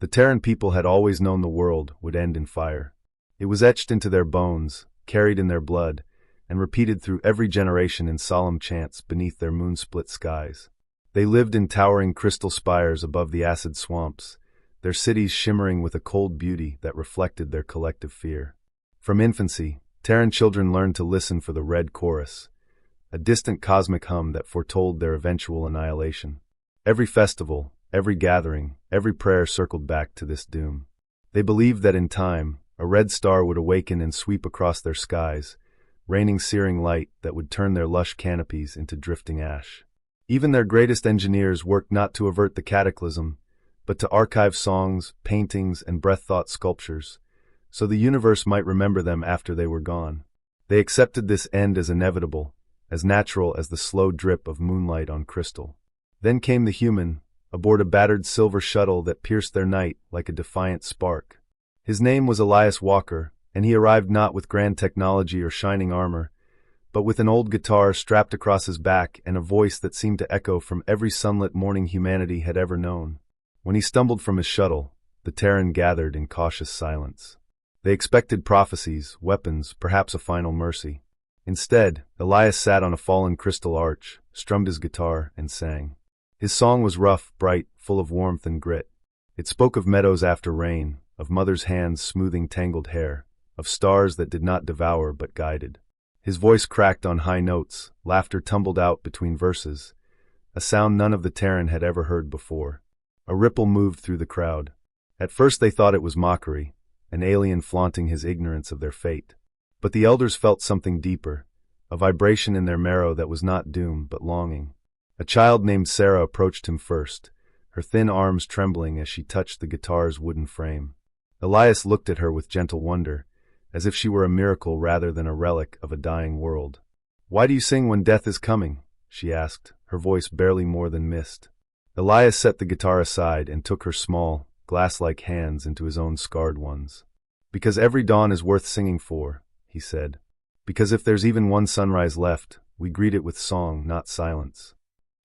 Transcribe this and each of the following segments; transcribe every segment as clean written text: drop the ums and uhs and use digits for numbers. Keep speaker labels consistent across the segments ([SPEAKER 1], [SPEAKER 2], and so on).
[SPEAKER 1] The Terran people had always known the world would end in fire. It was etched into their bones, carried in their blood, and repeated through every generation in solemn chants beneath their moon-split skies. They lived in towering crystal spires above the acid swamps, their cities shimmering with a cold beauty that reflected their collective fear. From infancy, Terran children learned to listen for the Red Chorus, a distant cosmic hum that foretold their eventual annihilation. Every festival, every gathering, every prayer circled back to this doom. They believed that in time, a red star would awaken and sweep across their skies, raining searing light that would turn their lush canopies into drifting ash. Even their greatest engineers worked not to avert the cataclysm, but to archive songs, paintings, and breath-thought sculptures, so the universe might remember them after they were gone. They accepted this end as inevitable, as natural as the slow drip of moonlight on crystal. Then came the human, aboard a battered silver shuttle that pierced their night like a defiant spark. His name was Elias Walker, and he arrived not with grand technology or shining armor, but with an old guitar strapped across his back and a voice that seemed to echo from every sunlit morning humanity had ever known. When he stumbled from his shuttle, the Terran gathered in cautious silence. They expected prophecies, weapons, perhaps a final mercy. Instead, Elias sat on a fallen crystal arch, strummed his guitar, and sang. His song was rough, bright, full of warmth and grit. It spoke of meadows after rain, of mothers' hands smoothing tangled hair, of stars that did not devour but guided. His voice cracked on high notes, laughter tumbled out between verses, a sound none of the Terran had ever heard before. A ripple moved through the crowd. At first they thought it was mockery, an alien flaunting his ignorance of their fate. But the elders felt something deeper, a vibration in their marrow that was not doom but longing. A child named Sarah approached him first, her thin arms trembling as she touched the guitar's wooden frame. Elias looked at her with gentle wonder, as if she were a miracle rather than a relic of a dying world. "Why do you sing when death is coming?" she asked, her voice barely more than mist. Elias set the guitar aside and took her small, glass-like hands into his own scarred ones. "Because every dawn is worth singing for," he said. "Because if there's even one sunrise left, we greet it with song, not silence."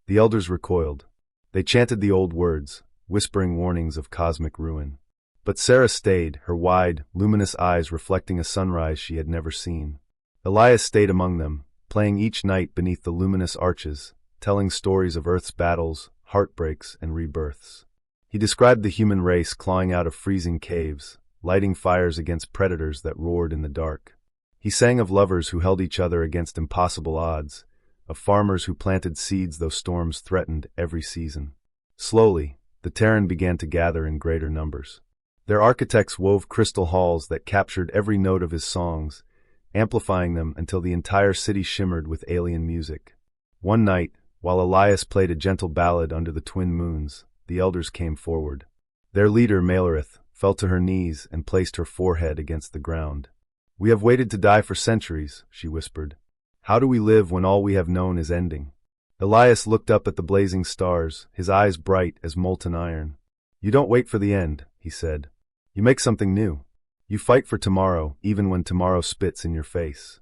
[SPEAKER 1] The elders recoiled. They chanted the old words, whispering warnings of cosmic ruin. But Sarah stayed, her wide, luminous eyes reflecting a sunrise she had never seen. Elias stayed among them, playing each night beneath the luminous arches, telling stories of Earth's battles, heartbreaks, and rebirths. He described the human race clawing out of freezing caves, lighting fires against predators that roared in the dark. He sang of lovers who held each other against impossible odds, of farmers who planted seeds though storms threatened every season. Slowly, the Terran began to gather in greater numbers. Their architects wove crystal halls that captured every note of his songs, amplifying them until the entire city shimmered with alien music. One night, while Elias played a gentle ballad under the twin moons, the elders came forward. Their leader, Malarith, fell to her knees and placed her forehead against the ground. "We have waited to die for centuries," she whispered. "How do we live when all we have known is ending?" Elias looked up at the blazing stars, his eyes bright as molten iron. "You don't wait for the end," he said. "You make something new. You fight for tomorrow, even when tomorrow spits in your face."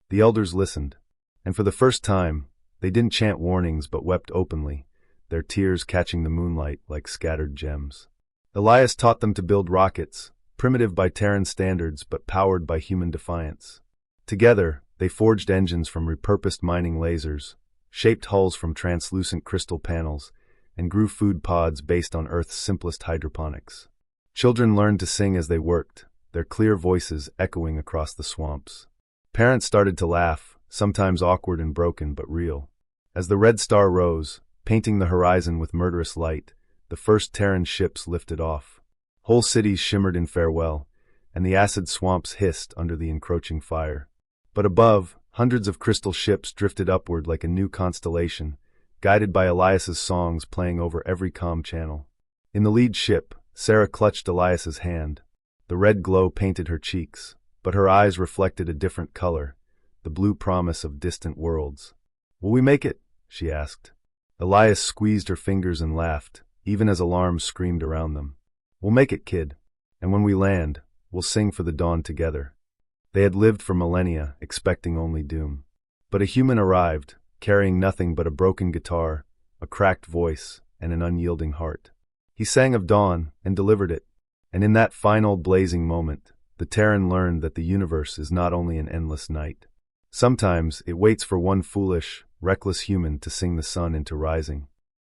[SPEAKER 1] The elders listened, and for the first time, they didn't chant warnings but wept openly, their tears catching the moonlight like scattered gems. Elias taught them to build rockets, primitive by Terran standards but powered by human defiance. Together, they forged engines from repurposed mining lasers, shaped hulls from translucent crystal panels, and grew food pods based on Earth's simplest hydroponics. Children learned to sing as they worked, their clear voices echoing across the swamps. Parents started to laugh, sometimes awkward and broken but real. As the red star rose, painting the horizon with murderous light, the first Terran ships lifted off. Whole cities shimmered in farewell, and the acid swamps hissed under the encroaching fire. But above, hundreds of crystal ships drifted upward like a new constellation, guided by Elias's songs playing over every comm channel. In the lead ship, Sarah clutched Elias's hand. The red glow painted her cheeks, but her eyes reflected a different color, the blue promise of distant worlds. "Will we make it?" she asked. Elias squeezed her fingers and laughed, even as alarms screamed around them. "We'll make it, kid. And when we land, we'll sing for the dawn together." They had lived for millennia, expecting only doom. But a human arrived, carrying nothing but a broken guitar, a cracked voice, and an unyielding heart. He sang of dawn and delivered it, and in that final blazing moment, the Terran learned that the universe is not only an endless night. Sometimes it waits for one foolish, reckless human to sing the sun into rising.